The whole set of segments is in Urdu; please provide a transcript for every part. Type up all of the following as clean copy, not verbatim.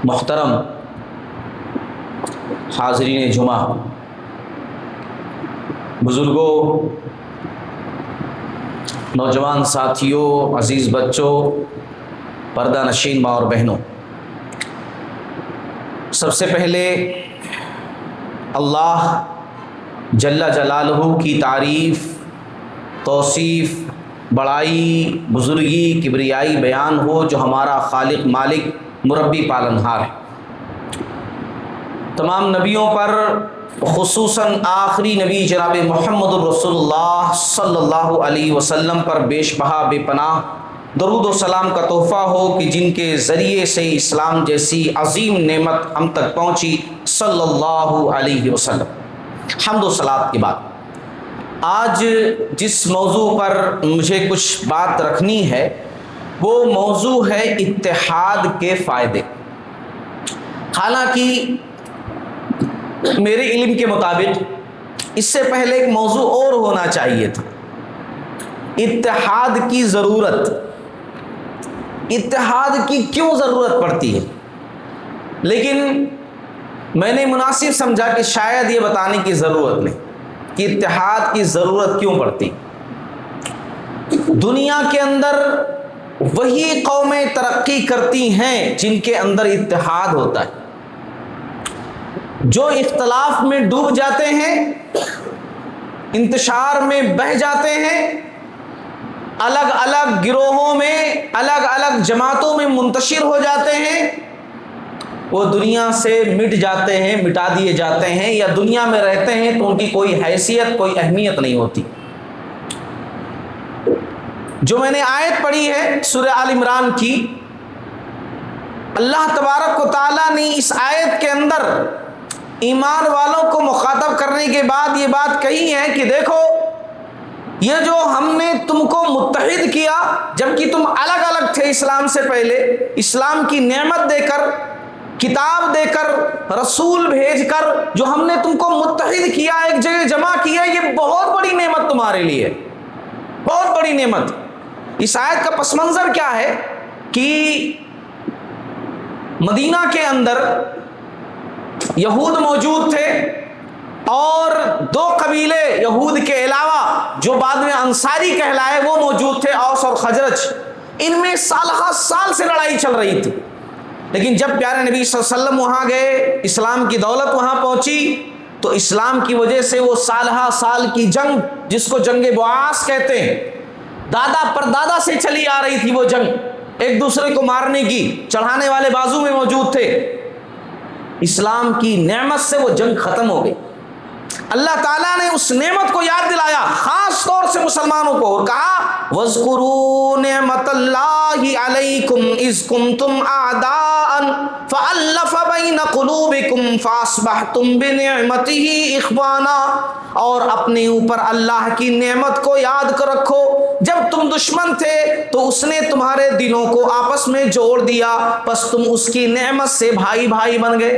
محترم حاضرین جمعہ، بزرگوں، نوجوان ساتھیوں، عزیز بچوں، پردہ نشین ماں اور بہنوں، سب سے پہلے اللہ جل جلالہ کی تعریف، توصیف، بڑائی، بزرگی، کبریائی بیان ہو جو ہمارا خالق، مالک، مربی، پالنہار ہے۔ تمام نبیوں پر خصوصاً آخری نبی جناب محمد الرسول اللہ صلی اللہ علیہ وسلم پر بیش بہا بے پناہ درود و سلام کا تحفہ ہو کہ جن کے ذریعے سے اسلام جیسی عظیم نعمت ہم تک پہنچی، صلی اللہ علیہ وسلم۔ حمد و صلات کے بعد آج جس موضوع پر مجھے کچھ بات رکھنی ہے وہ موضوع ہے اتحاد کے فائدے۔ حالانکہ میرے علم کے مطابق اس سے پہلے ایک موضوع اور ہونا چاہیے تھا، اتحاد کی ضرورت، اتحاد کی کیوں ضرورت پڑتی ہے، لیکن میں نے مناسب سمجھا کہ شاید یہ بتانے کی ضرورت نہیں کہ اتحاد کی ضرورت کیوں پڑتی۔ دنیا کے اندر وہی قومیں ترقی کرتی ہیں جن کے اندر اتحاد ہوتا ہے۔ جو اختلاف میں ڈوب جاتے ہیں، انتشار میں بہہ جاتے ہیں، الگ الگ گروہوں میں، الگ الگ جماعتوں میں منتشر ہو جاتے ہیں، وہ دنیا سے مٹ جاتے ہیں، مٹا دیے جاتے ہیں، یا دنیا میں رہتے ہیں تو ان کی کوئی حیثیت، کوئی اہمیت نہیں ہوتی۔ جو میں نے آیت پڑھی ہے سورہ آل عمران کی، اللہ تبارک و تعالیٰ نے اس آیت کے اندر ایمان والوں کو مخاطب کرنے کے بعد یہ بات کہی ہے کہ دیکھو، یہ جو ہم نے تم کو متحد کیا جبکہ تم الگ الگ تھے اسلام سے پہلے، اسلام کی نعمت دے کر، کتاب دے کر، رسول بھیج کر جو ہم نے تم کو متحد کیا، ایک جگہ جمع کیا، یہ بہت بڑی نعمت تمہارے لیے، بہت بڑی نعمت۔ اس آیت کا پس منظر کیا ہے کہ مدینہ کے اندر یہود موجود تھے اور دو قبیلے یہود کے علاوہ جو بعد میں انصاری کہلائے وہ موجود تھے، اوس اور خزرج۔ ان میں سالہ سال سے لڑائی چل رہی تھی، لیکن جب پیارے نبی صلی اللہ علیہ وسلم وہاں گئے، اسلام کی دولت وہاں پہنچی، تو اسلام کی وجہ سے وہ سالہ سال کی جنگ، جس کو جنگ بعاث کہتے ہیں، دادا پر دادا سے چلی آ رہی تھی، وہ جنگ ایک دوسرے کو مارنے کی، چڑھانے والے بازو میں موجود تھے، اسلام کی نعمت سے وہ جنگ ختم ہو گئی۔ اللہ تعالیٰ نے اس نعمت کو یاد دلایا خاص طور سے مسلمانوں کو، اور کہا وَاذْكُرُوا نِعْمَةَ اللَّهِ عَلَيْكُمْ إِذْ كُنْتُمْ أَعْدَاءً فَأَلَّفَ بَيْنَ قُلُوبِكُمْ فَأَصْبَحْتُمْ بِنِعْمَتِهِ إِخْوَانًا، اور اپنے اوپر اللہ کی نعمت کو یاد کر رکھو، جب تم دشمن تھے تو اس نے تمہارے دلوں کو آپس میں جوڑ دیا، پس تم اس کی نعمت سے بھائی بھائی بن گئے۔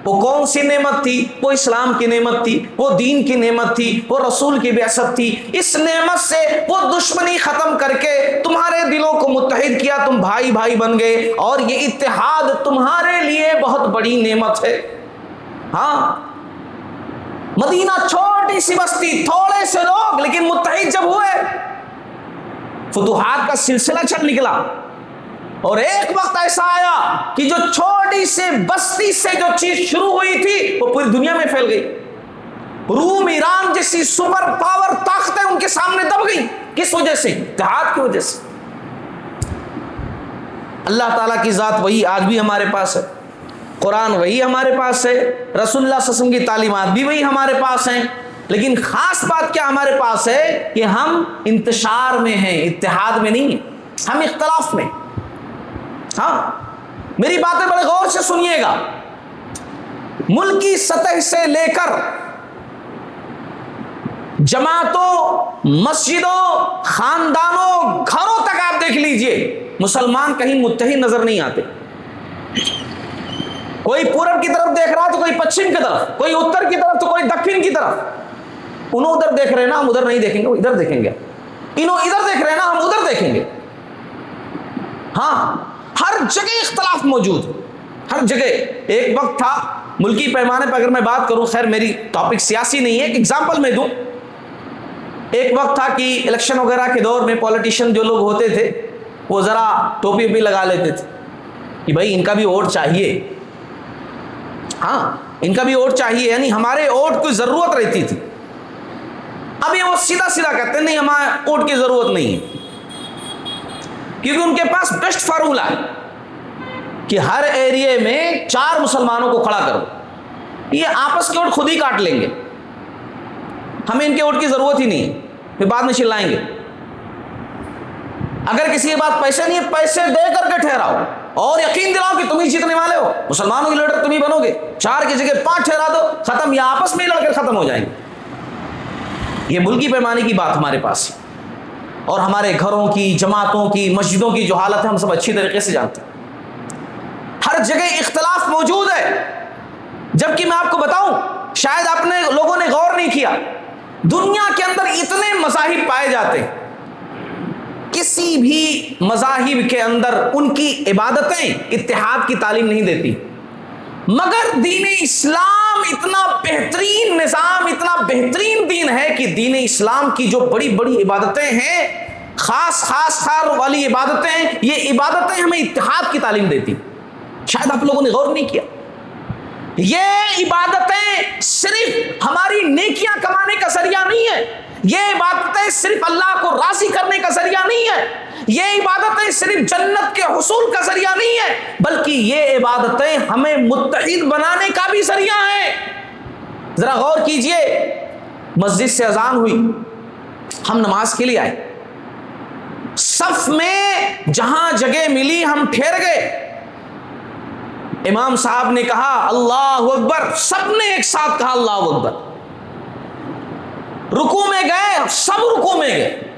وہ کون سی نعمت تھی؟ وہ اسلام کی نعمت تھی، وہ دین کی نعمت تھی، وہ رسول کی بعثت تھی۔ اس نعمت سے وہ دشمنی ختم کر کے تمہارے دلوں کو متحد کیا، تم بھائی بھائی بن گئے، اور یہ اتحاد تمہارے لیے بہت بڑی نعمت ہے۔ ہاں، مدینہ چھوٹی سی بستی، تھوڑے سے لوگ، لیکن متحد جب ہوئے، فتوحات کا سلسلہ چل نکلا، اور ایک وقت ایسا آیا کہ جو چھوٹی سے بستی سے جو چیز شروع ہوئی تھی وہ پوری دنیا میں پھیل گئی۔ روم، ایران جیسی سپر پاور طاقتیں ان کے سامنے دب گئی۔ کس وجہ سے؟ اتحاد کی وجہ سے۔ اللہ تعالیٰ کی ذات وہی آج بھی ہمارے پاس ہے، قرآن وہی ہمارے پاس ہے، رسول اللہ صلی اللہ علیہ وسلم کی تعلیمات بھی وہی ہمارے پاس ہیں، لیکن خاص بات کیا ہمارے پاس ہے کہ ہم انتشار میں ہیں، اتحاد میں نہیں ہیں، ہم اختلاف میں۔ ہاں، میری باتیں بڑے غور سے سنیے گا۔ ملکی سطح سے لے کر جماعتوں، مسجدوں، خاندانوں، گھروں تک آپ دیکھ لیجئے، مسلمان کہیں متحد نظر نہیں آتے۔ کوئی پورب کی طرف دیکھ رہا تو کوئی پچھم کی طرف، کوئی اتر کی طرف تو کوئی دکن کی طرف۔ انہوں ادھر دیکھ رہے ہیں نا، ہم ادھر نہیں دیکھیں گے، وہ ادھر دیکھیں گے۔ انہوں ادھر دیکھ رہے ہیں نا، ہم ادھر دیکھیں گے۔ ہاں، ہر جگہ اختلاف موجود، ہر جگہ. ایک وقت تھا ملکی پیمانے پر اگر میں بات کروں، خیر میری ٹاپک سیاسی نہیں ہے، ایک ایگزامپل میں دوں. ایک وقت تھا کہ الیکشن وغیرہ کے دور میں پولیٹیشین جو لوگ ہوتے تھے وہ ذرا ٹوپی ووپی لگا لیتے تھے کہ بھائی ان کا بھی ووٹ چاہیے. ہاں ان کا بھی ووٹ چاہیے، یعنی ہمارے ووٹ کی ضرورت رہتی تھی. اب یہ وہ سیدھا سیدھا کہتے ہیں نہیں ہمارے ووٹ کی ضرورت نہیں ہے، کیونکہ ان کے پاس بیسٹ فارمولا ہے کہ ہر ایریے میں 4 مسلمانوں کو کھڑا کرو، یہ آپس کے ووٹ خود ہی کاٹ لیں گے، ہمیں ان کے ووٹ کی ضرورت ہی نہیں ہے، پھر بعد میں چلائیں گے. اگر کسی کے پاس پیسے نہیں ہے، پیسے دے کر کے ٹھہراؤ اور یقین دلاؤ کہ تم ہی جیتنے والے ہو، مسلمانوں کے لیڈر تم ہی بنو گے. 4 کی جگہ 5 ٹھہرا دو، ختم، یا آپس میں ہی لڑ کر ختم ہو جائیں گے. یہ ملکی پیمانے کی بات ہمارے پاس ہے، اور ہمارے گھروں کی، جماعتوں کی، مسجدوں کی جو حالت ہے ہم سب اچھی طریقے سے جانتے ہیں. ہر جگہ اختلاف موجود ہے، جبکہ میں آپ کو بتاؤں شاید اپنے لوگوں نے غور نہیں کیا، دنیا کے اندر اتنے مذاہب پائے جاتے ہیں، کسی بھی مذاہب کے اندر ان کی عبادتیں اتحاد کی تعلیم نہیں دیتی، مگر دین اسلام اتنا بہترین نظام، اتنا بہترین دین ہے کہ دین اسلام کی جو بڑی بڑی عبادتیں ہیں، خاص والی عبادتیں، یہ عبادتیں ہمیں اتحاد کی تعلیم دیتی. شاید آپ لوگوں نے غور نہیں کیا. یہ عبادتیں صرف ہماری نیکیاں کمانے کا ذریعہ نہیں ہے، یہ عبادتیں صرف اللہ کو راضی کرنے کا ذریعہ نہیں ہے، یہ عبادتیں صرف جنت کے حصول کا ذریعہ نہیں ہے، بلکہ یہ عبادتیں ہمیں متحد بنانے کا بھی ذریعہ ہیں. ذرا غور کیجئے، مسجد سے اذان ہوئی، ہم نماز کے لیے آئے، صف میں جہاں جگہ ملی ہم ٹھہر گئے، امام صاحب نے کہا اللہ اکبر، سب نے ایک ساتھ کہا اللہ اکبر. رکوع میں گئے، سب رکوع میں گئے،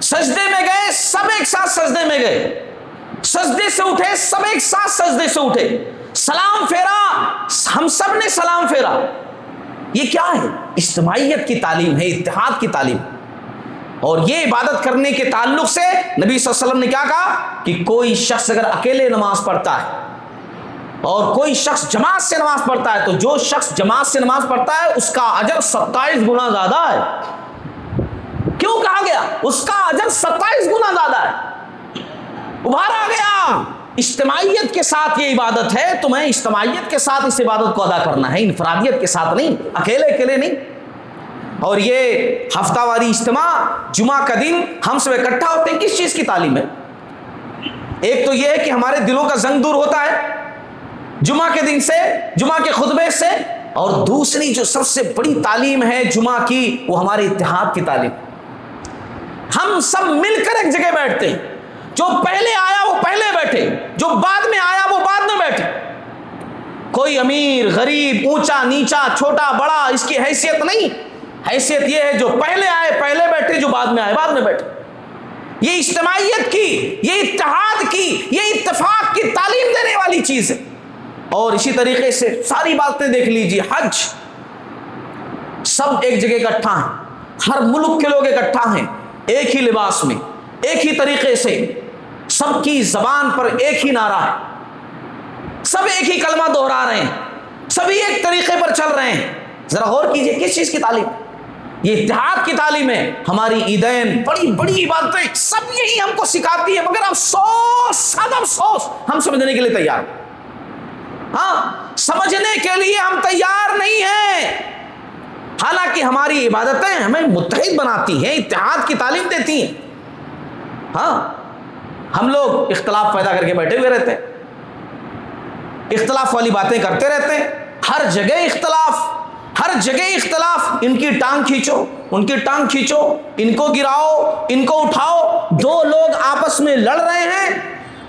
سجدے میں گئے، سب ایک ساتھ سجدے میں گئے، سجدے سے اٹھے، سب ایک ساتھ سجدے سے اٹھے، سلام پھیرا، ہم سب نے سلام پھیرا. یہ کیا ہے؟ اجتماعیت کی تعلیم ہے، اتحاد کی تعلیم. اور یہ عبادت کرنے کے تعلق سے نبی صلی اللہ علیہ وسلم نے کیا کہا کہ کوئی شخص اگر اکیلے نماز پڑھتا ہے اور کوئی شخص جماعت سے نماز پڑھتا ہے، تو جو شخص جماعت سے نماز پڑھتا ہے اس کا اجر 27 گنا زیادہ ہے. کیوں کہا گیا اس کا اجر 27 گنا زیادہ ہے؟ ابھارا گیا اجتماعیت کے ساتھ یہ عبادت ہے، تمہیں اجتماعیت کے ساتھ اس عبادت کو ادا کرنا ہے، انفرادیت کے ساتھ نہیں، اکیلے نہیں. اور یہ ہفتہ واری اجتماع، جمعہ کا دن ہم سب اکٹھا ہوتے ہیں، کس چیز کی تعلیم ہے؟ ایک تو یہ ہے کہ ہمارے دلوں کا زنگ دور ہوتا ہے جمعہ کے دن سے، جمعہ کے خطبے سے، اور دوسری جو سب سے بڑی تعلیم ہے جمعہ کی، وہ ہمارے اتحاد کی تعلیم. ہم سب مل کر ایک جگہ بیٹھتے ہیں، جو پہلے آیا وہ پہلے بیٹھے، جو بعد میں آیا وہ بعد میں بیٹھے. کوئی امیر غریب، اونچا نیچا، چھوٹا بڑا، اس کی حیثیت نہیں. حیثیت یہ ہے جو پہلے آئے پہلے بیٹھے، جو بعد میں آئے بعد میں بیٹھے. یہ اجتماعیت کی، یہ اتحاد کی، یہ اتفاق کی تعلیم دینے والی چیز ہے. اور اسی طریقے سے ساری باتیں دیکھ لیجیے، حج، سب ایک جگہ اکٹھا ہیں، ہر ملک کے لوگ اکٹھا ہیں، ایک ہی لباس میں، ایک ہی طریقے سے، سب کی زبان پر ایک ہی نعرہ ہے، سب ایک ہی کلمہ دہرا رہے ہیں، سبھی ایک طریقے پر چل رہے ہیں. ذرا غور کیجئے کس چیز کی تعلیم؟ یہ اتحاد کی تعلیم ہے. ہماری عیدین، بڑی بڑی عبادتیں، سب یہی ہم کو سکھاتی ہے، مگر افسوس، صد افسوس، ہم سمجھنے کے لیے تیار، سمجھنے کے لیے ہم تیار نہیں ہیں. حالانکہ ہماری عبادتیں ہمیں متحد بناتی ہیں، اتحاد کی تعلیم دیتی ہیں. ہم لوگ اختلاف پیدا کر کے بیٹھے ہوئے رہتے ہیں، اختلاف والی باتیں کرتے رہتے ہیں، ہر جگہ اختلاف، ہر جگہ اختلاف. ان کی ٹانگ کھینچو، ان کی ٹانگ کھینچو، ان کو گراؤ، ان کو اٹھاؤ. 2 لوگ آپس میں لڑ رہے ہیں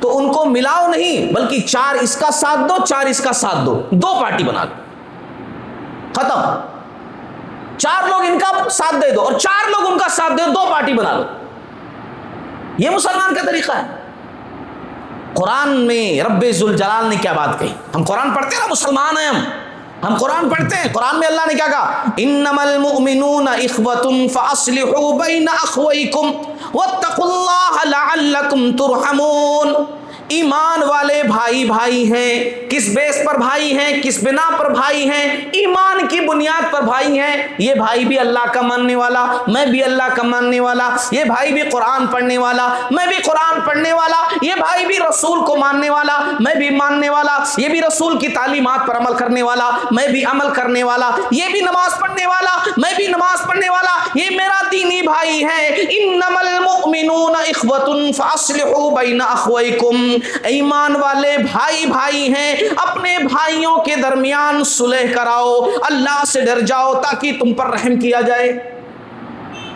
تو ان کو ملاؤ نہیں، بلکہ 4 اس کا ساتھ دو، 4 اس کا ساتھ دو، 2 پارٹی بنا دو، ختم. 4 لوگ ان کا ساتھ دے دو اور 4 لوگ ان کا ساتھ دے دو، 2 پارٹی بنا دو. یہ مسلمان کا طریقہ ہے. قرآن میں رب ذوالجلال نے کیا بات کہی؟ ہم قرآن پڑھتے ہیں نا، مسلمان ہیں ہم قرآن پڑھتے ہیں. قرآن میں اللہ نے کیا کہا؟ انما المؤمنون اخوۃ فاصلحوا بین اخویکم واتقوا اللہ لعلکم ترحمون. ایمان والے بھائی بھائی ہیں. کس بیس پر بھائی ہیں؟ کس بنا پر بھائی ہیں؟ ایمان کی بنیاد پر بھائی ہیں. یہ بھائی بھی اللہ کا ماننے والا، میں بھی اللہ کا ماننے والا. یہ بھائی بھی قرآن پڑھنے والا، میں بھی قرآن پڑھنے والا. یہ بھائی بھی رسول کو ماننے والا، میں بھی ماننے والا. یہ بھی رسول کی تعلیمات پر عمل کرنے والا، میں بھی عمل کرنے والا. یہ بھی نماز پڑھنے والا، میں بھی نماز پڑھنے والا. یہ میرا دینی بھائی ہے. انما المؤمنون اخوۃ فاصلحوا بین اخویکم. ایمان والے بھائی بھائی ہیں، اپنے بھائیوں کے درمیان صلح کراؤ. اللہ سے ڈر جاؤ تاکہ تم پر رحم کیا جائے.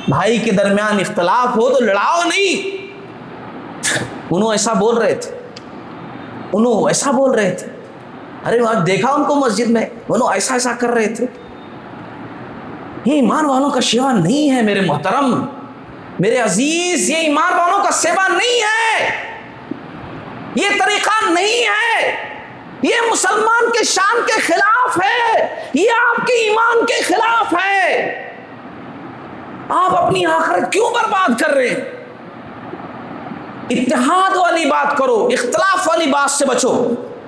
بھائی کے درمیان اختلاف ہو تو لڑاؤ نہیں. انہوں ایسا بول رہے تھے، انہوں ایسا بول رہے تھے. ارے وہاں دیکھا ان کو مسجد میں، انہوں ایسا ایسا کر رہے تھے. یہ ایمان والوں کا شیوا نہیں ہے میرے محترم، میرے عزیز. یہ ایمان والوں کا سیوا نہیں ہے، یہ طریقہ نہیں ہے. یہ مسلمان کے شان کے خلاف ہے، یہ آپ کے ایمان کے خلاف ہے. آپ اپنی آخرت کیوں برباد کر رہے ہیں؟ اتحاد والی بات کرو، اختلاف والی بات سے بچو.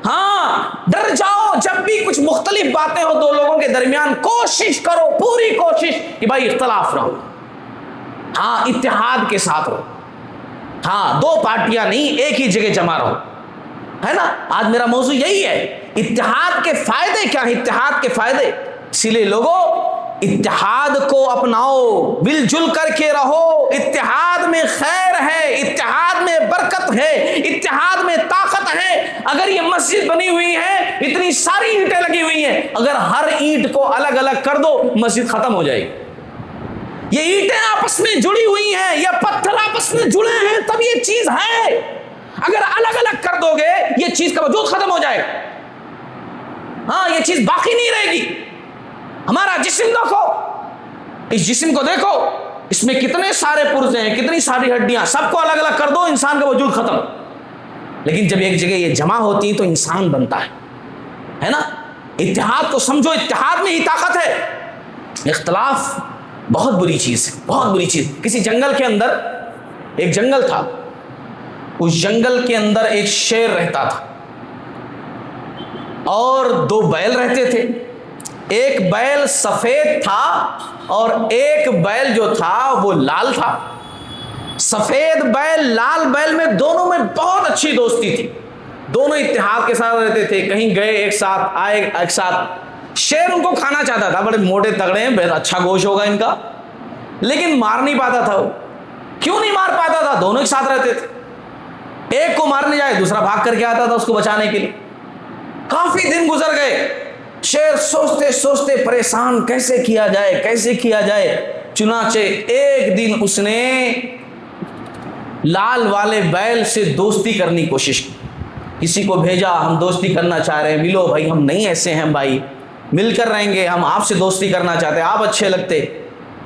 ہاں ڈر جاؤ جب بھی کچھ مختلف باتیں ہو دو لوگوں کے درمیان، کوشش کرو، پوری کوشش کہ بھائی اختلاف نہ ہو. ہاں اتحاد کے ساتھ رہو. ہاں دو پارٹیاں نہیں، ایک ہی جگہ جمع رہو، ہے نا. آج میرا موضوع یہی ہے، اتحاد کے فائدے کیا ہیں. اتحاد کے فائدے، اسی لیے لوگوں اتحاد کو اپناؤ، مل جل کر کے رہو. اتحاد میں خیر ہے، اتحاد میں برکت ہے، اتحاد میں طاقت ہے. اگر یہ مسجد بنی ہوئی ہے، اتنی ساری اینٹیں لگی ہوئی ہیں، اگر ہر اینٹ کو الگ الگ کر دو مسجد ختم ہو جائے گی. یہ اینٹیں آپس میں جڑی ہوئی ہیں، یہ پتھر آپس میں جڑے ہیں تب یہ چیز ہے. اگر الگ الگ کر دو گے یہ چیز کا وجود ختم ہو جائے گا. ہاں یہ چیز باقی نہیں رہے گی. ہمارا جسم دیکھو، اس جسم کو دیکھو، اس میں کتنے سارے پرزے ہیں، کتنی ساری ہڈیاں. سب کو الگ الگ کر دو انسان کا وجود ختم. لیکن جب ایک جگہ یہ جمع ہوتی ہیں تو انسان بنتا ہے نا. اتحاد کو سمجھو، اتحاد میں ہی طاقت ہے. اختلاف بہت بری چیز ہے، بہت بری چیز. کسی جنگل کے اندر ایک جنگل تھا، اس جنگل کے اندر ایک شیر رہتا تھا اور دو بیل رہتے تھے. ایک بیل سفید تھا اور ایک بیل جو تھا وہ لال تھا. سفید بیل لال بیل میں دونوں میں بہت اچھی دوستی تھی. دونوں اتحاد کے ساتھ رہتے تھے، کہیں گئے ایک ساتھ، آئے ایک ساتھ. شیر ان کو کھانا چاہتا تھا، بڑے موٹے تگڑے ہیں، بہت اچھا گوشت ہوگا ان کا، لیکن مار نہیں پاتا تھا. وہ کیوں نہیں مار پاتا تھا؟ دونوں ایک ساتھ رہتے تھے. ایک کو مارنے جائے دوسرا بھاگ کر کے آتا تھا اس کو بچانے کے لیے. کافی دن گزر گئے. شیر سوچتے سوچتے پریشان، کیسے کیا جائے، کیسے کیا جائے. چنانچہ ایک دن اس نے لال والے بیل سے دوستی کرنے کی کوشش کی. کسی کو بھیجا، ہم دوستی کرنا چاہ رہے ہیں، ملو بھائی، ہم نہیں ایسے ہیں بھائی، مل کر رہیں گے، ہم آپ سے دوستی کرنا چاہتے ہیں، آپ اچھے لگتے.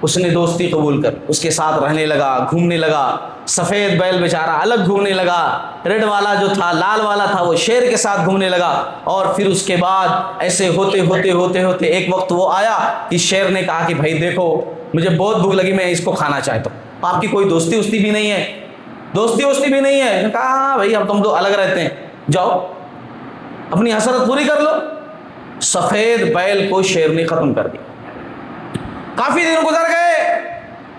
اس نے دوستی قبول کر اس کے ساتھ رہنے لگا، گھومنے لگا. سفید بیل بیچارہ الگ گھومنے لگا، ریڈ والا جو تھا، لال والا تھا، وہ شیر کے ساتھ گھومنے لگا. اور پھر اس کے بعد ایسے ہوتے ہوتے ہوتے ہوتے ایک وقت وہ آیا کہ شیر نے کہا کہ بھائی دیکھو مجھے بہت بھوک لگی، میں اس کو کھانا چاہتا ہوں. آپ کی کوئی دوستی وستی بھی نہیں ہے، دوستی وستی بھی نہیں ہے. کہا ہاں بھائی اب تم تو الگ رہتے ہیں، جاؤ اپنی حسرت پوری کر لو. سفید بیل کو شیر نے ختم کر دیا. کافی دن گزر گئے،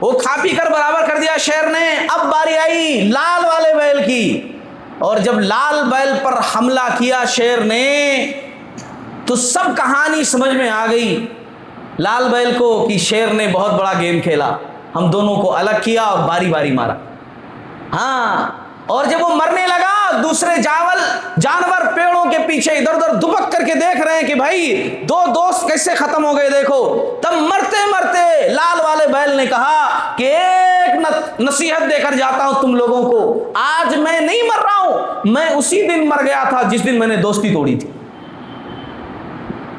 وہ کھا پی کر برابر کر دیا شیر نے. اب باری آئی لال والے بیل کی، اور جب لال بیل پر حملہ کیا شیر نے تو سب کہانی سمجھ میں آ گئی لال بیل کو کہ شیر نے بہت بڑا گیم کھیلا، ہم دونوں کو الگ کیا اور باری باری مارا. ہاں اور جب وہ مرنے لگا دوسرے جانور پیڑوں کے پیچھے ادھر ادھر دبک کر کے دیکھ رہے ہیں کہ بھائی دو دوست کیسے ختم ہو گئے دیکھو. تب مرتے مرتے لال والے بیل نے کہا کہ ایک نصیحت دے کر جاتا ہوں تم لوگوں کو، آج میں نہیں مر رہا ہوں، میں اسی دن مر گیا تھا جس دن میں نے دوستی توڑی تھی،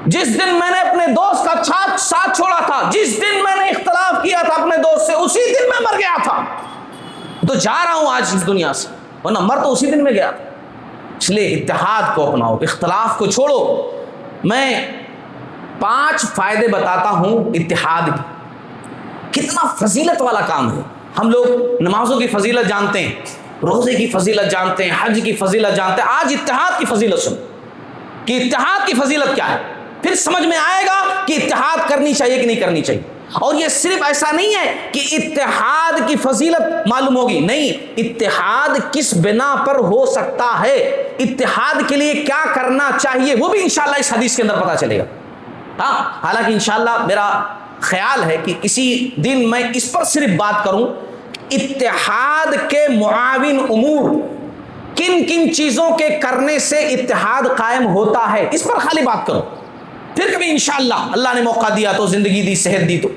جس دن میں نے اپنے دوست کا ساتھ چھوڑا تھا، جس دن میں نے اختلاف کیا تھا اپنے دوست سے، اسی دن میں مر گیا تھا. تو جا رہا ہوں آج اس دنیا سے، ورنہ مر تو اسی دن میں گیا. اس لیے اتحاد کو اپناؤ، اختلاف کو چھوڑو. میں 5 فائدے بتاتا ہوں اتحاد کی. کتنا فضیلت والا کام ہے. ہم لوگ نمازوں کی فضیلت جانتے ہیں، روزے کی فضیلت جانتے ہیں, حج کی فضیلت جانتے ہیں, آج اتحاد کی فضیلت سن کہ اتحاد کی فضیلت کیا ہے, پھر سمجھ میں آئے گا کہ اتحاد کرنی چاہیے کہ نہیں کرنی چاہیے. اور یہ صرف ایسا نہیں ہے کہ اتحاد کی فضیلت معلوم ہوگی, نہیں, اتحاد کس بنا پر ہو سکتا ہے, اتحاد کے لیے کیا کرنا چاہیے, وہ بھی انشاءاللہ اس حدیث کے اندر پتہ چلے گا. ہاں, حالانکہ انشاءاللہ میرا خیال ہے کہ کسی دن میں اس پر صرف بات کروں, اتحاد کے معاون امور کن کن چیزوں کے کرنے سے اتحاد قائم ہوتا ہے, اس پر خالی بات کروں. پھر کبھی انشاءاللہ اللہ نے موقع دیا تو, زندگی دی, صحت دی تو.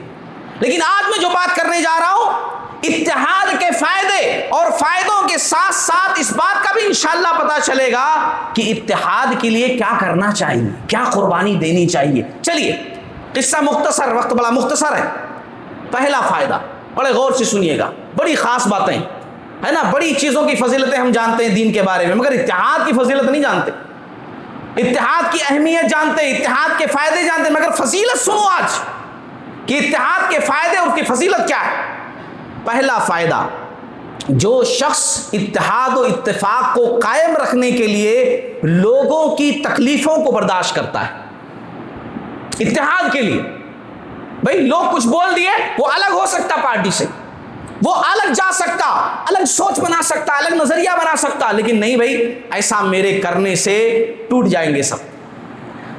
لیکن آج میں جو بات کرنے جا رہا ہوں, اتحاد کے فائدے اور فائدوں کے ساتھ ساتھ اس بات کا بھی انشاءاللہ پتہ چلے گا کہ اتحاد کے لیے کیا کرنا چاہیے, کیا قربانی دینی چاہیے. چلیے قصہ مختصر, وقت بڑا مختصر ہے. پہلا فائدہ بڑے غور سے سنیے گا, بڑی خاص باتیں ہے نا, بڑی چیزوں کی فضیلتیں ہم جانتے ہیں دین کے بارے میں, مگر اتحاد کی فضیلت نہیں جانتے, اتحاد کی اہمیت جانتے ہیں, اتحاد کے فائدے جانتے ہیں, مگر فضیلت سنو آج کہ اتحاد کے فائدے اور اس کی فضیلت کیا ہے. پہلا فائدہ, جو شخص اتحاد و اتفاق کو قائم رکھنے کے لیے لوگوں کی تکلیفوں کو برداشت کرتا ہے. اتحاد کے لیے بھئی لوگ کچھ بول دیے, وہ الگ ہو سکتا پارٹی سے, وہ الگ جا سکتا, الگ سوچ بنا سکتا, الگ نظریہ بنا سکتا, لیکن نہیں بھائی ایسا میرے کرنے سے ٹوٹ جائیں گے سب,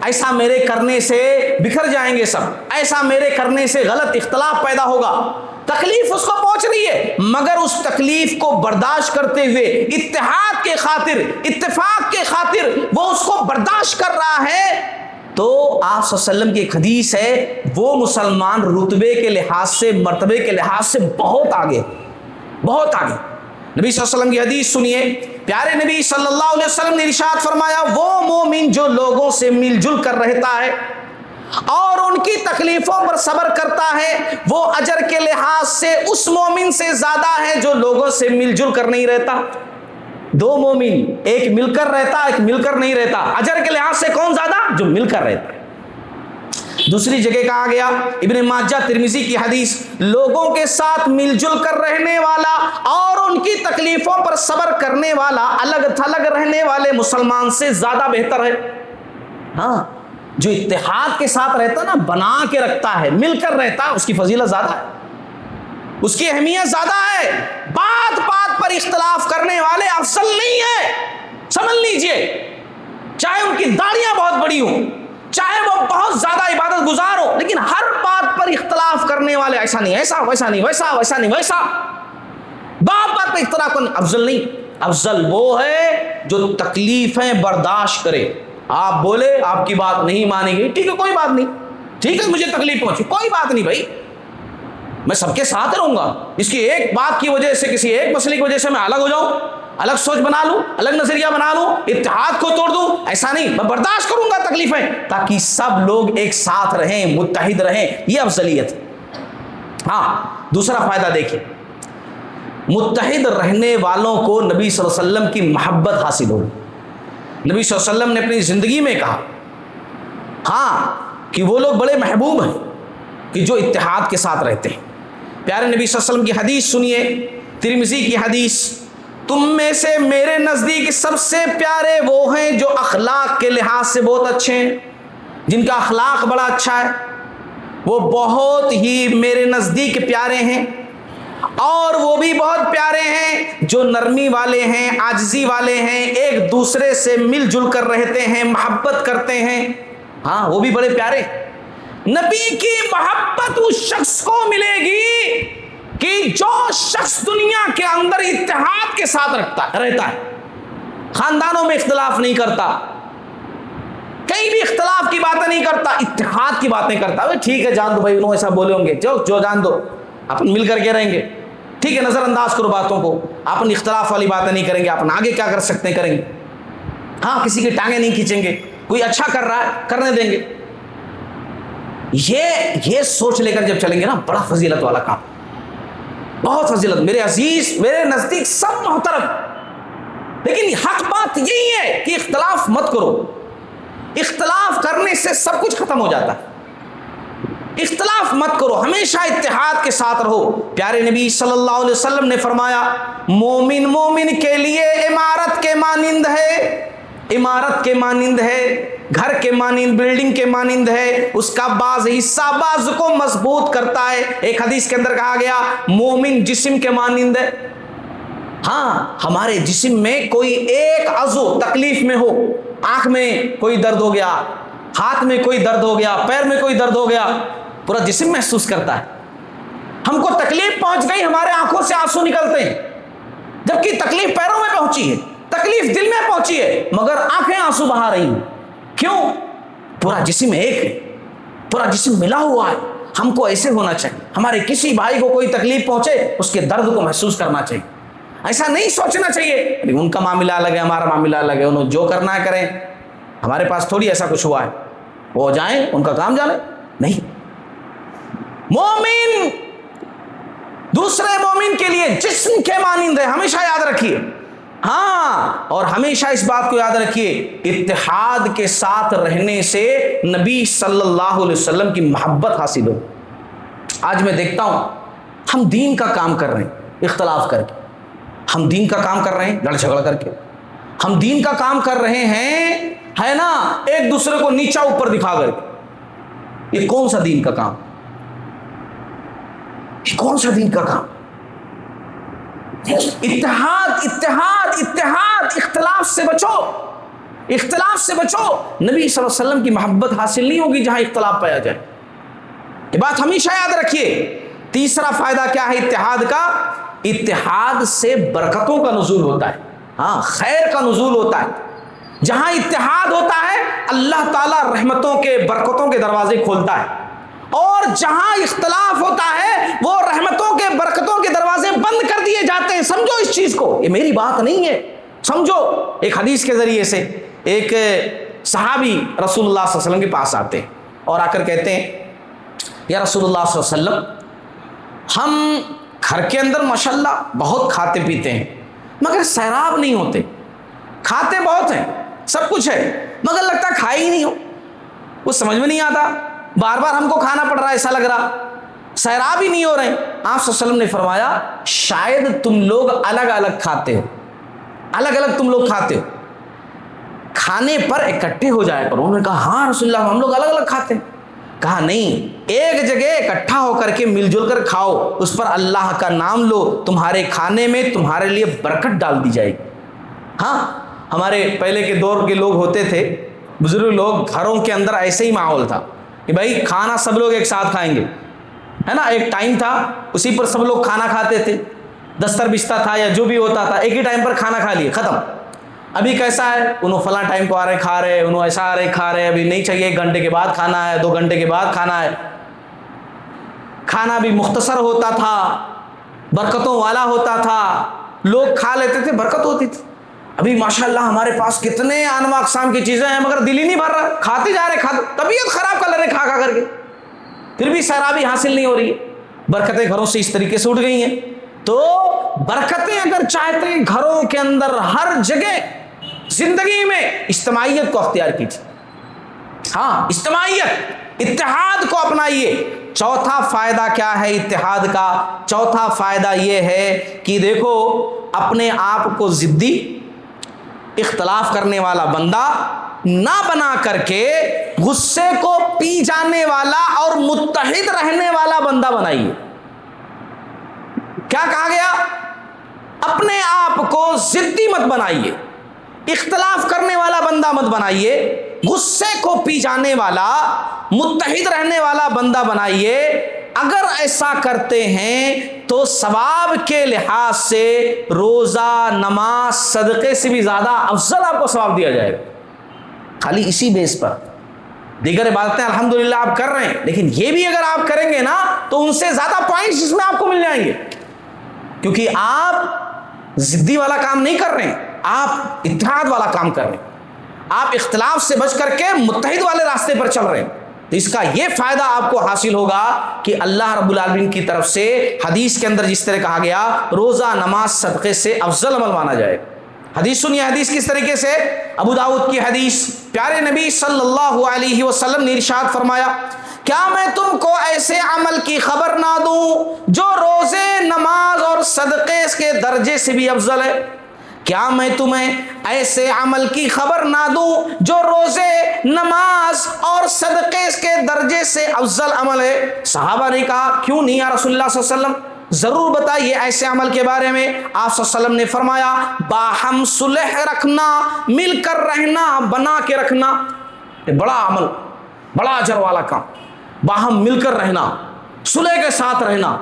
ایسا میرے کرنے سے بکھر جائیں گے سب, ایسا میرے کرنے سے غلط اختلاف پیدا ہوگا. تکلیف اس کو پہنچ رہی ہے, مگر اس تکلیف کو برداشت کرتے ہوئے اتحاد کے خاطر, اتفاق کے خاطر وہ اس کو برداشت کر رہا ہے, تو آپ صلی اللہ علیہ وسلم کی ایک حدیث ہے, وہ مسلمان رتبے کے لحاظ سے, مرتبے کے لحاظ سے بہت آگے, بہت آگے. نبی صلی اللہ علیہ وسلم کی حدیث سنیے, پیارے نبی صلی اللہ علیہ وسلم نے ارشاد فرمایا, وہ مومن جو لوگوں سے مل جل کر رہتا ہے اور ان کی تکلیفوں پر صبر کرتا ہے, وہ اجر کے لحاظ سے اس مومن سے زیادہ ہے جو لوگوں سے مل جل کر نہیں رہتا. دو مومن, ایک مل کر رہتا, ایک مل کر نہیں رہتا, اجر کے لحاظ سے کون زیادہ, جو مل کر رہتا ہے. دوسری جگہ کہا گیا, ابن ماجہ ترمذی کی حدیث, لوگوں کے ساتھ مل جل کر رہنے والا اور ان کی تکلیفوں پر صبر کرنے والا الگ تھلگ رہنے والے مسلمان سے زیادہ بہتر ہے. ہاں, جو اتحاد کے ساتھ رہتا نا, بنا کے رکھتا ہے, مل کر رہتا, اس کی فضیلت زیادہ ہے, اس کی اہمیت زیادہ ہے. بات بات پر اختلاف کرنے والے افضل نہیں ہیں, سمجھ لیجئے, چاہے ان کی داڑیاں بہت بڑی ہوں, چاہے وہ بہت زیادہ عبادت گزار ہو, لیکن ہر بات پر اختلاف کرنے والے, ایسا نہیں ایسا, ویسا نہیں ویسا, ویسا نہیں ویسا, بات بات پر اختلاف کرنے, افضل نہیں. افضل وہ ہے جو تکلیفیں برداشت کرے. آپ بولے آپ کی بات نہیں مانیں گے, ٹھیک ہے کوئی بات نہیں, ٹھیک ہے مجھے تکلیف پہنچی, کوئی بات نہیں بھائی, میں سب کے ساتھ رہوں گا. اس کی ایک بات کی وجہ سے, کسی ایک مسئلے کی وجہ سے میں الگ ہو جاؤں, الگ سوچ بنا لوں, الگ نظریہ بنا لوں, اتحاد کو توڑ دوں, ایسا نہیں. میں برداشت کروں گا تکلیفیں, تاکہ سب لوگ ایک ساتھ رہیں, متحد رہیں, یہ افضلیت. ہاں, دوسرا فائدہ دیکھیں, متحد رہنے والوں کو نبی صلی اللہ علیہ وسلم کی محبت حاصل ہوگی. نبی صلی اللہ علیہ وسلم نے اپنی زندگی میں کہا ہاں کہ وہ لوگ بڑے محبوب ہیں کہ جو اتحاد کے ساتھ رہتے ہیں. پیارے نبی صلی اللہ علیہ وسلم کی حدیث سنیے, ترمذی کی حدیث, تم میں سے میرے نزدیک سب سے پیارے وہ ہیں جو اخلاق کے لحاظ سے بہت اچھے ہیں, جن کا اخلاق بڑا اچھا ہے, وہ بہت ہی میرے نزدیک پیارے ہیں. اور وہ بھی بہت پیارے ہیں جو نرمی والے ہیں, عاجزی والے ہیں, ایک دوسرے سے مل جل کر رہتے ہیں, محبت کرتے ہیں. ہاں, وہ بھی بڑے پیارے. نبی کی محبت اس شخص کو ملے گی کہ جو شخص دنیا کے اندر اتحاد کے ساتھ رہتا ہے, خاندانوں میں اختلاف نہیں کرتا, کہیں بھی اختلاف کی باتیں نہیں کرتا, اتحاد کی باتیں کرتا. ٹھیک ہے جان دو بھائی, انہوں ایسا بولے ہوں گے, جو جان دو, اپن مل کر کے رہیں گے, ٹھیک ہے, نظر انداز کرو باتوں کو, اپن اختلاف والی باتیں نہیں کریں گے, اپن آگے کیا کر سکتے ہیں کریں گے. ہاں, کسی کی ٹانگیں نہیں کھینچیں گے, کوئی اچھا کر رہا ہے کرنے دیں گے. یہ سوچ لے کر جب چلیں گے نا, بڑا فضیلت والا کام, بہت فضیلت. میرے عزیز, میرے نزدیک سب محترم, لیکن حق بات یہی ہے کہ اختلاف مت کرو. اختلاف کرنے سے سب کچھ ختم ہو جاتا ہے. اختلاف مت کرو، ہمیشہ اتحاد کے ساتھ رہو۔ پیارے نبی صلی اللہ علیہ وسلم نے فرمایا مومن مومن کے لیے عمارت کے مانند ہے، عمارت کے مانند ہے، گھر کے مانند، بلڈنگ کے مانند ہے، اس کا بعض حصہ بعض کو مضبوط کرتا ہے۔ ایک حدیث کے اندر کہا گیا مومن جسم کے مانند ہے۔ ہاں، ہمارے جسم میں کوئی ایک عضو تکلیف میں ہو، آنکھ میں کوئی درد ہو گیا، ہاتھ میں کوئی درد ہو گیا، پیر میں کوئی درد ہو گیا، پورا جسم محسوس کرتا ہے۔ ہم کو تکلیف پہنچ گئی، ہمارے آنکھوں سے آنسو نکلتے ہیں، جبکہ تکلیف پیروں میں پہنچی ہے، تکلیف دل میں پہنچی ہے، مگر آنکھیں آنسو بہا رہی ہیں۔ کیوں؟ پورا جسم ایک ہے، پورا جسم ملا ہوا ہے۔ ہم کو ایسے ہونا چاہیے، ہمارے کسی بھائی کو کوئی تکلیف پہنچے اس کے درد کو محسوس کرنا چاہیے، ایسا نہیں سوچنا چاہیے ان کا معاملہ الگ ہے، ہمارا معاملہ الگ ہے، انہوں جو کرنا ہے کریں، ہمارے پاس تھوڑی ایسا کچھ ہوا ہے، وہ جائیں ان کا کام جانے۔ نہیں، مومن دوسرے مومن کے لیے جسم کے مانند ہے، ہمیشہ یاد رکھیے۔ ہاں، اور ہمیشہ اس بات کو یاد رکھیے اتحاد کے ساتھ رہنے سے نبی صلی اللہ علیہ وسلم کی محبت حاصل ہو۔ آج میں دیکھتا ہوں ہم دین کا کام کر رہے ہیں اختلاف کر کے، ہم دین کا کام کر رہے ہیں لڑ جھگڑ کر کے، ہم دین کا کام کر رہے ہیں ہے نا ایک دوسرے کو نیچا اوپر دکھا کر کے۔ یہ کون سا دین کا کام؟ یہ کون سا دین کا کام؟ اتحاد اتحاد اتحاد، اختلاف سے بچو، اختلاف سے بچو۔ نبی صلی اللہ علیہ وسلم کی محبت حاصل نہیں ہوگی جہاں اختلاف پایا جائے، یہ بات ہمیشہ یاد رکھیے۔ تیسرا فائدہ کیا ہے اتحاد کا؟ اتحاد سے برکتوں کا نزول ہوتا ہے، ہاں، خیر کا نزول ہوتا ہے۔ جہاں اتحاد ہوتا ہے اللہ تعالیٰ رحمتوں کے برکتوں کے دروازے کھولتا ہے، اور جہاں اختلاف ہوتا ہے وہ رحمتوں کے برکتوں کے دروازے بند کر دیے جاتے ہیں۔ سمجھو اس چیز کو، یہ میری بات نہیں ہے، سمجھو۔ ایک حدیث کے ذریعے سے ایک صحابی رسول اللہ صلی اللہ علیہ وسلم کے پاس آتے ہیں اور آ کر کہتے ہیں یا رسول اللہ صلی اللہ علیہ وسلم، ہم گھر کے اندر ماشاءاللہ بہت کھاتے پیتے ہیں مگر سیراب نہیں ہوتے، کھاتے بہت ہیں، سب کچھ ہے، مگر لگتا کھا ہی نہیں ہو، کچھ سمجھ میں نہیں آتا، بار بار ہم کو کھانا پڑ رہا ہے، ایسا لگ رہا سیراب ہی نہیں ہو رہے۔ آپ صلی اللہ علیہ وسلم نے فرمایا شاید تم لوگ الگ الگ کھاتے ہو، الگ الگ تم لوگ کھاتے ہو، کھانے پر اکٹھے ہو جائے پر۔ انہوں نے کہا ہاں رسول اللہ ہم لوگ الگ الگ کھاتے ہیں۔ کہا نہیں، ایک جگہ اکٹھا ہو کر کے مل جل کر کھاؤ، اس پر اللہ کا نام لو، تمہارے کھانے میں تمہارے لیے برکت ڈال دی جائے گی۔ ہاں، ہمارے پہلے کے دور کے لوگ ہوتے تھے، بزرگ لوگ، گھروں کے اندر ایسے ہی ماحول تھا کہ بھائی کھانا سب لوگ ایک ساتھ کھائیں گے، ہے نا، ایک ٹائم تھا اسی پر سب لوگ کھانا کھاتے تھے، دستر بستہ تھا یا جو بھی ہوتا تھا، ایک ہی ٹائم پر کھانا کھا لیے، ختم۔ ابھی کیسا ہے، انہوں فلاں ٹائم کو آ رہے کھا رہے، انہوں ایسا آ رہے کھا رہے، ابھی نہیں چاہیے 1 گھنٹے کے بعد کھانا ہے، 2 گھنٹے کے بعد کھانا ہے۔ کھانا بھی مختصر ہوتا تھا، برکتوں والا ہوتا تھا، لوگ کھا لیتے تھے، برکت ہوتی تھی۔ ابھی ماشاءاللہ ہمارے پاس کتنے انواع اقسام کی چیزیں ہیں مگر دل ہی نہیں بھر رہا، کھاتے جا رہے، طبیعت خراب کر لے رہے کھا کھا کر کے، پھر بھی سیرابی حاصل نہیں ہو رہی ہے، برکتیں گھروں سے اس طریقے سے اٹھ گئی ہیں۔ تو برکتیں اگر چاہتے ہیں گھروں کے اندر ہر جگہ زندگی میں اجتماعیت کو اختیار کیجیے، ہاں، اجتماعیت، اتحاد کو اپنائیے۔ چوتھا فائدہ کیا ہے اتحاد کا؟ چوتھا فائدہ یہ ہے کہ دیکھو اپنے آپ کو ضدی، اختلاف کرنے والا بندہ نہ بنا کر کے غصے کو پی جانے والا اور متحد رہنے والا بندہ بنائیے۔ کیا کہا گیا؟ اپنے آپ کو ضدی مت بنائیے، اختلاف کرنے والا بندہ مت بنائیے، غصے کو پی جانے والا متحد رہنے والا بندہ بنائیے۔ اگر ایسا کرتے ہیں تو ثواب کے لحاظ سے روزہ، نماز، صدقے سے بھی زیادہ افضل آپ کو ثواب دیا جائے گا، خالی اسی بیس پر۔ دیگر عبادتیں الحمدللہ آپ کر رہے ہیں، لیکن یہ بھی اگر آپ کریں گے نا تو ان سے زیادہ پوائنٹس اس میں آپ کو مل جائیں گے، کیونکہ آپ ضدی والا کام نہیں کر رہے ہیں، آپ اتحاد والا کام کر رہے ہیں، آپ اختلاف سے بچ کر کے متحد والے راستے پر چل رہے ہیں۔ تو اس کا یہ فائدہ آپ کو حاصل ہوگا کہ اللہ رب العالمین کی طرف سے حدیث کے اندر جس طرح کہا گیا روزہ، نماز، صدقے سے افضل عمل مانا جائے۔ حدیث سنیے، حدیث کس طریقے سے؟ ابو داؤد کی حدیث، پیارے نبی صلی اللہ علیہ وسلم نے ارشاد فرمایا کیا میں تم کو ایسے عمل کی خبر نہ دوں جو روزے، نماز اور صدقے کے درجے سے بھی افضل ہے؟ کیا میں تمہیں ایسے عمل کی خبر نہ دوں جو روزے، نماز اور صدقے کے درجے سے افضل عمل ہے؟ صحابہ نے کہا کیوں نہیں یا رسول اللہ صلی اللہ علیہ وسلم، ضرور بتائیے ایسے عمل کے بارے میں۔ آپ صلی اللہ علیہ وسلم نے فرمایا باہم صلح رکھنا، مل کر رہنا، بنا کے رکھنا۔ یہ بڑا عمل، بڑا اجر والا کام، باہم مل کر رہنا، صلح کے ساتھ رہنا،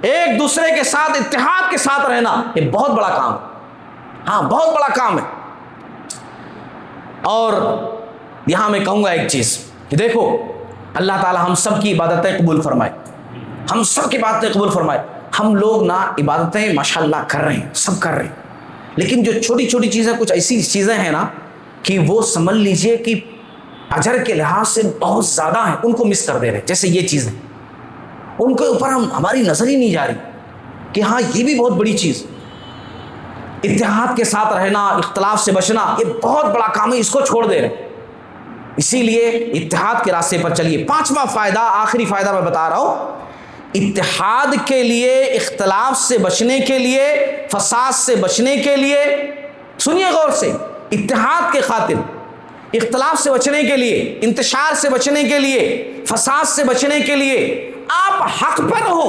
ایک دوسرے کے ساتھ اتحاد کے ساتھ رہنا، یہ بہت بڑا کام ہے۔ ہاں بہت بڑا کام ہے۔ اور یہاں میں کہوں گا ایک چیز کہ دیکھو اللہ تعالی ہم سب کی عبادتیں قبول فرمائے، ہم سب کی عبادتیں قبول فرمائے۔ ہم لوگ نا عبادتیں ماشاءاللہ کر رہے ہیں، سب کر رہے ہیں، لیکن جو چھوٹی چھوٹی چیزیں، کچھ ایسی چیزیں ہیں نا کہ وہ سمجھ لیجئے کہ اجر کے لحاظ سے بہت زیادہ ہیں، ان کو مس کر دے رہے ہیں۔ جیسے یہ چیزیں، ان کے اوپر ہماری نظر ہی نہیں جا رہی کہ ہاں یہ بھی بہت بڑی چیز۔ اتحاد کے ساتھ رہنا، اختلاف سے بچنا، یہ بہت بڑا کام ہے، اس کو چھوڑ دے رہے ہیں۔ اسی لیے اتحاد کے راستے پر چلیے۔ پانچواں فائدہ، آخری فائدہ میں بتا رہا ہوں، اتحاد کے لیے، اختلاف سے بچنے کے لیے، فساد سے بچنے کے لیے، سنیے غور سے، اتحاد کے خاطر، اختلاف سے بچنے کے لیے، انتشار سے بچنے کے لیے، فساد سے بچنے کے لیے، آپ حق پر ہو،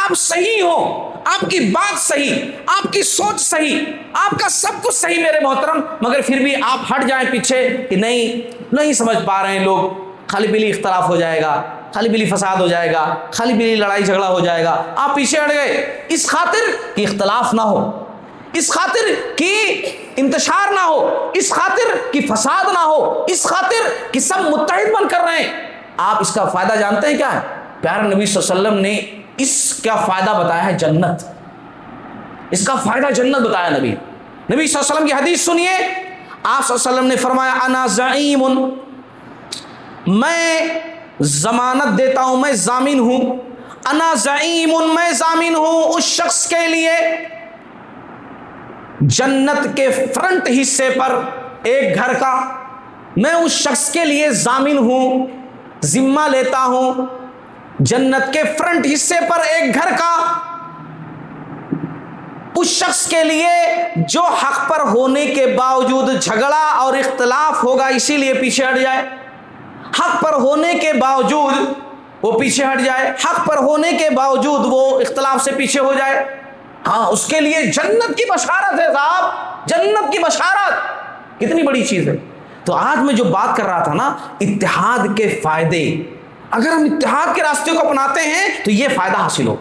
آپ صحیح ہو، آپ کی بات صحیح، آپ کی سوچ صحیح، آپ کا سب کچھ صحیح میرے محترم، مگر پھر بھی آپ ہٹ جائیں پیچھے کہ نہیں سمجھ پا رہے ہیں لوگ، خالی پیلی اختلاف ہو جائے گا، خالی پیلی فساد ہو جائے گا، خالی پیلی لڑائی جھگڑا ہو جائے گا، آپ پیچھے ہٹ گئے، اس خاطر کہ اختلاف نہ ہو، اس خاطر کہ انتشار نہ ہو، اس خاطر کہ فساد نہ ہو، اس خاطر کہ سب متحد بن کر رہے ہیں۔ آپ اس کا فائدہ جانتے ہیں کیا ہے؟ پیارے نبی صلی اللہ علیہ وسلم نے اس کا فائدہ بتایا ہے جنت، اس کا فائدہ جنت بتایا نبی صلی اللہ علیہ وسلم کی حدیث سنیے۔ آپ صلی اللہ علیہ وسلم نے فرمایا انا زعیم، میں ضمانت دیتا ہوں، میں ضامن ہوں، انا زعیم، میں ضامن ہوں اس شخص کے لیے جنت کے فرنٹ حصے پر ایک گھر کا، میں اس شخص کے لیے ضامن ہوں، ذمہ لیتا ہوں جنت کے فرنٹ حصے پر ایک گھر کا، اس شخص کے لیے جو حق پر ہونے کے باوجود جھگڑا اور اختلاف ہوگا اسی لیے پیچھے ہٹ جائے، حق پر ہونے کے باوجود وہ پیچھے ہٹ جائے، حق پر ہونے کے باوجود وہ اختلاف سے پیچھے ہو جائے، ہاں اس کے لیے جنت کی بشارت ہے صاحب، جنت کی بشارت، کتنی بڑی چیز ہے۔ تو آج میں جو بات کر رہا تھا نا، اتحاد کے فائدے، اگر ہم اتحاد کے راستے کو اپناتے ہیں تو یہ فائدہ حاصل ہو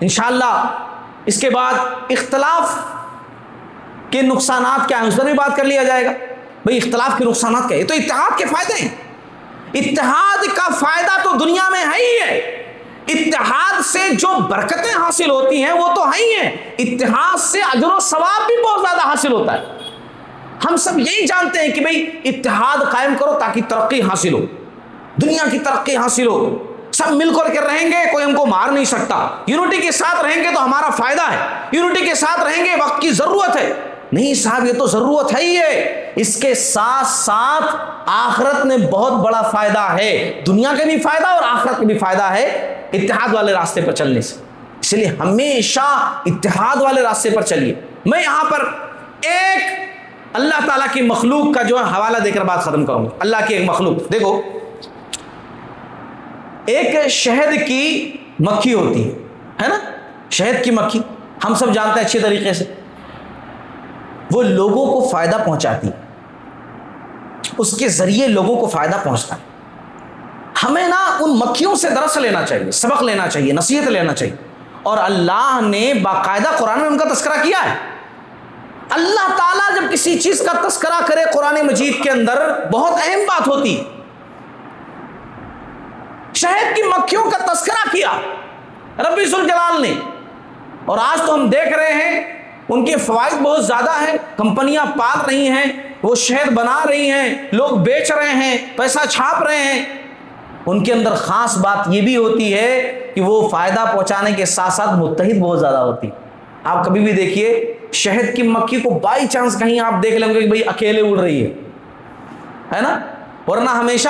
انشاءاللہ۔ اس کے بعد اختلاف کے نقصانات کیا ہیں اس پر بھی بات کر لیا جائے گا۔ بھئی اختلاف کے نقصانات کیا ہے؟ یہ تو اتحاد کے فائدے ہیں۔ اتحاد کا فائدہ تو دنیا میں ہے ہی ہے، اتحاد سے جو برکتیں حاصل ہوتی ہیں وہ تو ہے ہی ہیں، اتحاد سے اجر و ثواب بھی بہت زیادہ حاصل ہوتا ہے۔ ہم سب یہی جانتے ہیں کہ بھئی اتحاد قائم کرو تاکہ ترقی حاصل ہو، دنیا کی ترقی حاصل ہو، سب مل کر کے رہیں گے کوئی ہم کو مار نہیں سکتا، یونٹی کے ساتھ رہیں گے تو ہمارا فائدہ ہے، یونٹی کے ساتھ رہیں گے وقت کی ضرورت ہے، نہیں صاحب یہ تو ضرورت ہے ہی ہے، اس کے ساتھ ساتھ آخرت میں بہت بڑا فائدہ ہے، دنیا کا بھی فائدہ اور آخرت کا بھی فائدہ ہے اتحاد والے راستے پر چلنے سے، اس لیے ہمیشہ اتحاد والے راستے پر چلیے۔ میں یہاں پر ایک اللہ تعالیٰ کی مخلوق کا جو ہے حوالہ دے کر بات ختم کروں گا۔ اللہ کی ایک مخلوق، دیکھو ایک شہد کی مکھی ہوتی ہے نا، شہد کی مکھی ہم سب جانتے ہیں اچھی طریقے سے، وہ لوگوں کو فائدہ پہنچاتی ہے، اس کے ذریعے لوگوں کو فائدہ پہنچتا ہے۔ ہمیں نا ان مکھیوں سے درس لینا چاہیے، سبق لینا چاہیے، نصیحت لینا چاہیے، اور اللہ نے باقاعدہ قرآن میں ان کا تذکرہ کیا ہے۔ اللہ تعالیٰ جب کسی چیز کا تذکرہ کرے قرآن مجید کے اندر بہت اہم بات ہوتی، شہد کی مکھیوں کا تذکرہ کیا رب ذوالجلال نے، اور آج تو ہم دیکھ رہے ہیں ان کے فوائد بہت زیادہ ہیں، کمپنیاں پال رہی ہیں، وہ شہد بنا رہی ہیں، لوگ بیچ رہے ہیں، پیسہ چھاپ رہے ہیں۔ ان کے اندر خاص بات یہ بھی ہوتی ہے کہ وہ فائدہ پہنچانے کے ساتھ ساتھ متحد بہت زیادہ ہوتی۔ آپ کبھی بھی دیکھیے شہد کی مکھی کو بائی چانس کہیں آپ دیکھ لیں گے کہ بھئی اکیلے اڑ رہی ہے نا، ورنہ ہمیشہ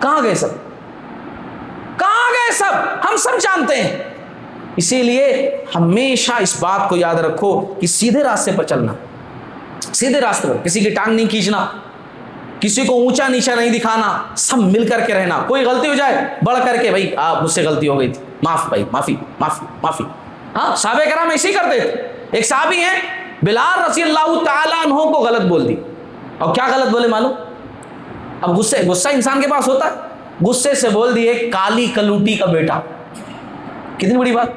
کہاں گئے سب؟ کہاں گئے سب؟ ہم سب جانتے ہیں. اسی لیے ہمیشہ اس بات کو یاد رکھو کہ سیدھے راستے پر چلنا, سیدھے راستے پر, کسی کی ٹانگ نہیں کھینچنا, کسی کو اونچا نیچا نہیں دکھانا, سب مل کر کے رہنا. کوئی غلطی ہو جائے بڑھ کر کے, بھائی آپ مجھ سے غلطی ہو گئی تھی, معاف بھائی, معافی معافی معافی. ہاں صحابہ کرام ایسے ہی کرتے تھے. ایک صحابی ہیں بلال رضی اللہ تعالیٰ عنہ کو غلط بول دی, اور کیا غلط بولے معلوم؟ اب غصہ انسان کے پاس ہوتا ہے, غصے سے بول دیے کالی کلوٹی کا بیٹا. کتنی بڑی بات,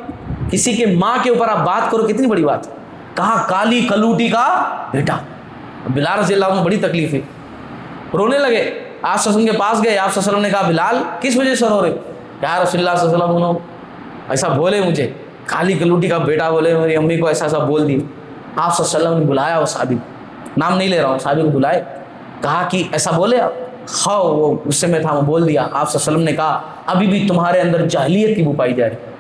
کسی کے ماں کے اوپر آپ بات کرو, کتنی بڑی بات. کہا کالی کلوٹی کا بیٹا. بلال رضی اللہ عنہ بڑی تکلیف ہے, رونے لگے. آپ صلی اللہ علیہ وسلم کے پاس گئے, آپ صلی اللہ علیہ وسلم نے کہا بلال کس وجہ سے رو رہے؟ یا رسول اللہ صلی اللہ علیہ وسلم ایسا بولے مجھے, کالی کلوٹی کا بیٹا بولے, میری امی کو ایسا بول دی. آپ صلی اللہ علیہ وسلم نے بلایا وہ صحابی, نام نہیں لے رہا ہوں, صحابی کو بلائے, کہا کہ ایسا بولے آپ؟ ہاں وہ غصے میں تھا, وہ بول دیا. آپ صلی اللہ علیہ وسلم نے کہا ابھی بھی تمہارے اندر جاہلیت کی بو پائی جا رہی.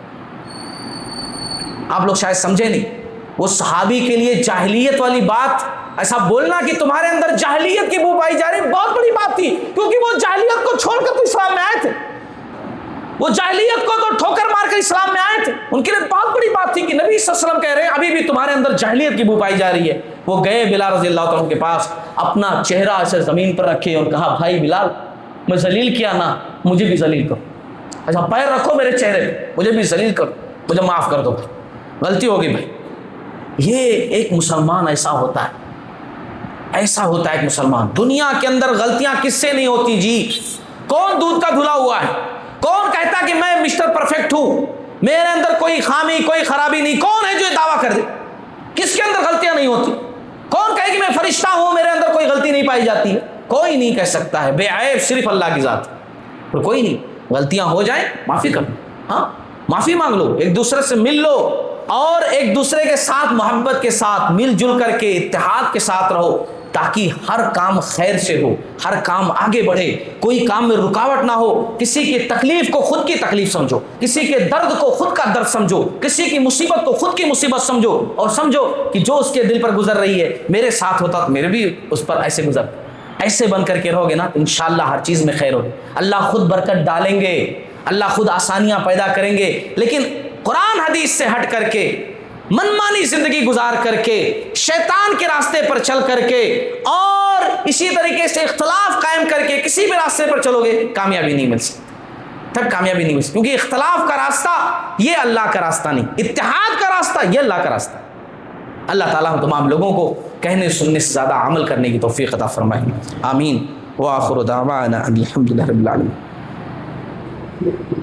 آپ لوگ شاید سمجھے نہیں, وہ صحابی کے لیے جاہلیت والی بات, ایسا بولنا کہ تمہارے اندر جاہلیت کی بو پائی جا رہی, بہت بڑی بات تھی, کیونکہ وہ جاہلیت کو چھوڑ کر تو اسلام میں آئے تھے. وہ جاہلیت کو تو ٹھوکر مار کر اسلام میں آئے تھے. ان کے لیے بہت بڑی بات تھی کہ نبی صلی اللہ علیہ وسلم کہہ رہے ہیں ابھی بھی تمہارے اندر جاہلیت کی بو پائی جا رہی ہے. وہ گئے بلال رضی اللہ عنہ کے پاس, اپنا چہرہ ایسے زمین پر رکھے اور کہا بھائی بلال, میں ذلیل کیا نا, مجھے بھی ذلیل کرو. ایسا پیر رکھو میرے چہرے پہ, مجھے بھی ذلیل کرو, مجھے معاف کر دو بھائی, غلطی ہوگی بھائی. یہ ایک مسلمان ایسا ہوتا ہے, ایسا ہوتا ہے ایک مسلمان. دنیا کے اندر غلطیاں کس سے نہیں ہوتی جی؟ کون دودھ کا دھلا ہوا ہے؟ کون کہتا کہ میں مسٹر پرفیکٹ ہوں, میرے اندر کوئی خامی کوئی خرابی نہیں؟ کون ہے جو یہ دعویٰ کر دے؟ کس کے اندر غلطیاں نہیں ہوتی؟ کون کہے کہ میں فرشتہ ہوں, میرے اندر کوئی غلطی نہیں پائی جاتی ہے؟ کوئی نہیں کہہ سکتا ہے. بے عیب صرف اللہ کی ذات, کوئی نہیں. غلطیاں ہو جائیں معافی کر لو, ہاں معافی مانگ لو, ایک دوسرے سے مل لو, اور ایک دوسرے کے ساتھ محبت کے ساتھ مل جل کر کے اتحاد کے ساتھ رہو, تاکہ ہر کام خیر سے ہو, ہر کام آگے بڑھے, کوئی کام میں رکاوٹ نہ ہو. کسی کی تکلیف کو خود کی تکلیف سمجھو, کسی کے درد کو خود کا درد سمجھو, کسی کی مصیبت کو خود کی مصیبت سمجھو, اور سمجھو کہ جو اس کے دل پر گزر رہی ہے میرے ساتھ ہوتا تو میرے بھی اس پر ایسے گزر. ایسے بن کر کے رہو گے نا تو انشاءاللہ ہر چیز میں خیر ہوگی. اللہ خود برکت ڈالیں گے, اللہ خود آسانیاں پیدا کریں گے. لیکن قرآن حدیث سے ہٹ کر کے, منمانی زندگی گزار کر کے, شیطان کے راستے پر چل کر کے, اور اسی طریقے سے اختلاف قائم کر کے کسی بھی راستے پر چلو گے, کامیابی نہیں مل سکتی. تب کامیابی نہیں مل سکتی, کیونکہ اختلاف کا راستہ یہ اللہ کا راستہ نہیں, اتحاد کا راستہ یہ اللہ کا راستہ. اللہ تعالیٰ ہم تمام لوگوں کو کہنے سننے سے زیادہ عمل کرنے کی توفیق عطا فرمائے. آمین. وآخر دعوانا الحمدللہ رب العالمین.